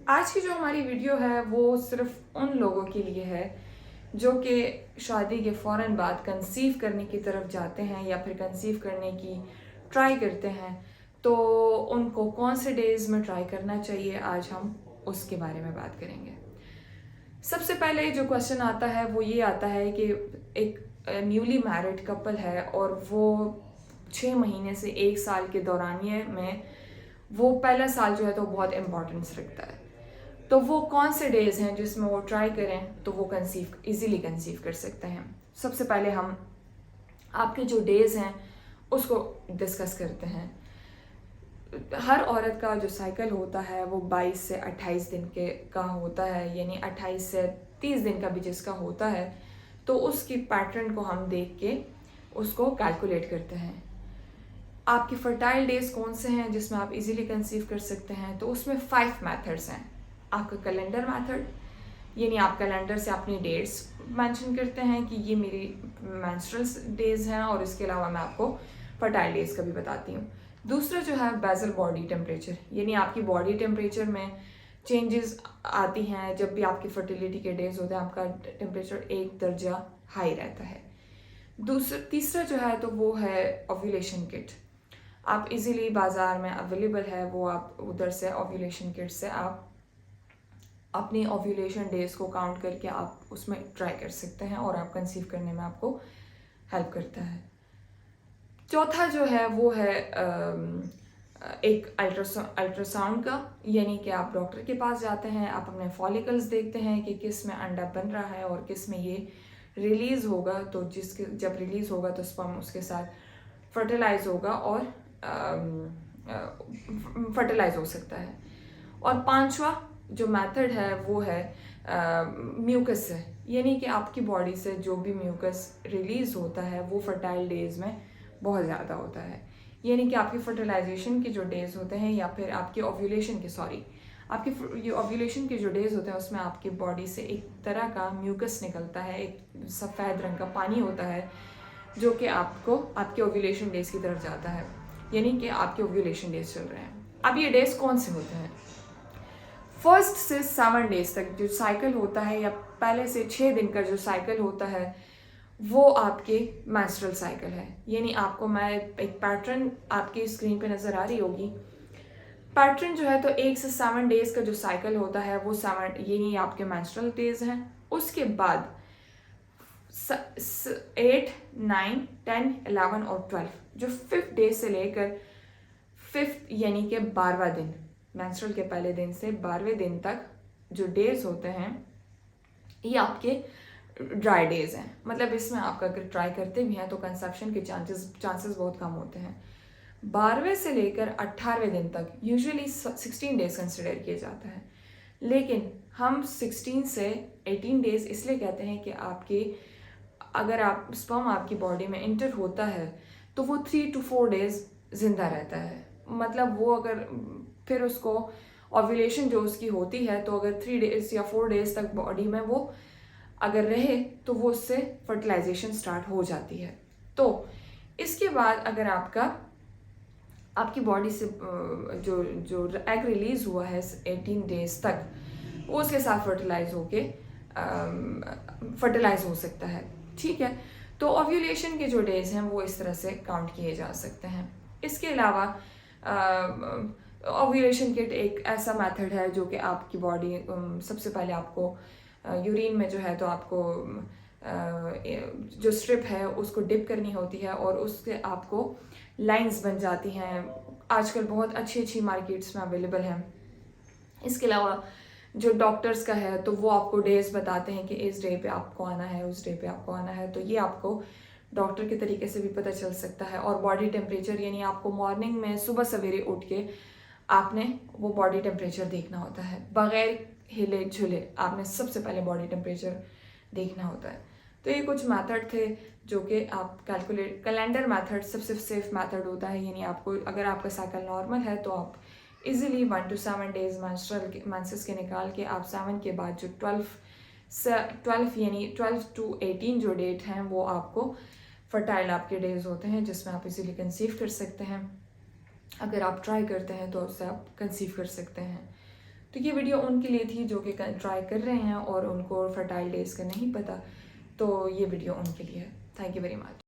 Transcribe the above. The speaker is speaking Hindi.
आज की जो हमारी वीडियो है वो सिर्फ उन लोगों के लिए है जो कि शादी के फ़ौरन बाद कंसीव करने की तरफ जाते हैं या फिर कंसीव करने की ट्राई करते हैं। तो उनको कौन से डेज़ में ट्राई करना चाहिए, आज हम उसके बारे में बात करेंगे। सबसे पहले जो क्वेश्चन आता है वो ये आता है कि एक न्यूली मैरिड कपल है और वो 6 महीने से 1 साल के दौरानिए में वो पहला साल जो है तो बहुत इम्पोर्टेंस रखता है। तो वो कौन से डेज़ हैं जिसमें वो ट्राई करें तो वो इजीली कंसीव कर सकते हैं। सबसे पहले हम आपके जो डेज़ हैं उसको डिस्कस करते हैं। हर औरत का जो साइकिल होता है वो 22 से 28 दिन के का होता है, यानी 28 से 30 दिन का भी जिसका होता है तो उसकी पैटर्न को हम देख के उसको कैलकुलेट करते हैं। आपके फर्टाइल डेज कौन से हैं जिसमें आप इजीली कंसीव कर सकते हैं, तो उसमें 5 मेथड्स हैं। आपका कैलेंडर मेथड, यानी आप कैलेंडर से अपनी डेट्स मेंशन करते हैं कि ये मेरी मेंस्ट्रुअल डेज हैं, और इसके अलावा मैं आपको फर्टाइल डेज का भी बताती हूँ। दूसरा जो है बेसल बॉडी टेम्परेचर, यानी आपकी बॉडी टेम्परेचर में चेंजेस आती हैं जब भी आपकी फर्टिलिटी के डेज होते हैं, आपका टेम्परेचर 1 दर्जा हाई रहता है। तीसरा जो है तो वो है ओव्यूलेशन किट। आप इजीली बाज़ार में अवेलेबल है, वो आप उधर से ओव्यूलेशन किट से आप अपनी ओव्यूलेशन डेज को काउंट करके आप उसमें ट्राई कर सकते हैं और आप कंसीव करने में आपको हेल्प करता है। चौथा जो है वो है एक अल्ट्रासाउंड का, यानी कि आप डॉक्टर के पास जाते हैं, आप अपने फॉलिकल्स देखते हैं कि किस में अंडा बन रहा है और किस में ये रिलीज़ होगा। तो जिसके जब रिलीज़ होगा तो स्पर्म उसके साथ फर्टिलाइज होगा और फर्टिलाइज हो सकता है। और पांचवा जो मेथड है वो है म्यूकस से, यानी कि आपकी बॉडी से जो भी म्यूकस रिलीज होता है वो फर्टाइल डेज में बहुत ज़्यादा होता है। यानी कि आपकी फर्टिलाइजेशन के जो डेज होते हैं या फिर आपके ओव्यूलेशन के आपके ये ओव्यूलेशन के जो डेज होते हैं उसमें आपकी बॉडी से एक तरह का म्यूकस निकलता है, एक सफ़ेद रंग का पानी होता है जो कि आपको आपके ओव्यूलेशन डेज की तरफ जाता है, यानी कि आपके ओव्यूलेशन डेज चल रहे हैं। अब ये डेज कौन से होते हैं? 1 से 7 डेज तक जो साइकिल होता है, या पहले से 6 दिन का जो साइकिल होता है, वो आपके मेंस्ट्रुअल साइकिल है। यानी आपको मैं एक पैटर्न आपकी स्क्रीन पे नज़र आ रही होगी। पैटर्न जो है तो 1 से 7 डेज का जो साइकिल होता है वो 7, यानी आपके मेंस्ट्रुअल डेज हैं। उसके बाद 8, 9, 10, 11 और 12 जो 5th डे से लेकर 5th यानी कि 12वां दिन, मेंस्ट्रुअल के पहले दिन से 12वें दिन तक जो डेज होते हैं ये आपके ड्राई डेज हैं। मतलब इसमें आप अगर ट्राई करते भी हैं तो कंसेप्शन के चांसेस बहुत कम होते हैं। 12वें से लेकर 18वें दिन तक यूजुअली 16 डेज कंसिडर किया जाता है, लेकिन हम 16 से 18 डेज इसलिए कहते हैं कि अगर आप स्पर्म आपकी बॉडी में इंटर होता है तो वो 3 to 4 डेज जिंदा रहता है। मतलब वो अगर फिर उसको ओव्यूलेशन जो उसकी होती है तो अगर 3 डेज या 4 डेज तक बॉडी में वो अगर रहे तो वो उससे फर्टिलाइजेशन स्टार्ट हो जाती है। तो इसके बाद अगर आपकी बॉडी से जो जो एग रिलीज हुआ है 18 डेज तक, वो उसके साथ फर्टिलाइज हो सकता है। ठीक है, तो ओव्यूलेशन के जो डेज हैं वो इस तरह से काउंट किए जा सकते हैं। इसके अलावा ओव्यूलेशन किट एक ऐसा मेथड है जो कि आपकी बॉडी सबसे पहले आपको यूरिन में जो है तो आपको जो स्ट्रिप है उसको डिप करनी होती है और उससे आपको लाइंस बन जाती हैं। आजकल बहुत अच्छी अच्छी मार्केट्स में अवेलेबल हैं। इसके अलावा जो डॉक्टर्स का है तो वो आपको डेज बताते हैं कि इस डे पे आपको आना है, उस डे पे आपको आना है, तो ये आपको डॉक्टर के तरीके से भी पता चल सकता है। और बॉडी टेम्परेचर, यानी आपको मॉर्निंग में सुबह सवेरे उठ के आपने वो बॉडी टेम्परेचर देखना होता है, बगैर हिले झुले आपने सबसे पहले बॉडी टेम्परेचर देखना होता है। तो ये कुछ मेथड थे जो कि आप कैलेंडर मेथड सबसे सेफ मेथड होता है, यानी आपको अगर आपका साइकिल नॉर्मल है तो आप इजीली 1 to 7 डेज मेंसेस के निकाल के आप 7 के बाद जो 12 यानी 12 to 18 जो डेट हैं वो आपको फर्टाइल आपके डेज होते हैं जिसमें आप इजीली कंसीव कर सकते हैं। अगर आप ट्राई करते हैं तो उससे आप कंसीव कर सकते हैं। तो ये वीडियो उनके लिए थी जो कि ट्राई कर रहे हैं और उनको फर्टाइल डेज़ का नहीं पता, तो ये वीडियो उनके लिए है। Thank you very much.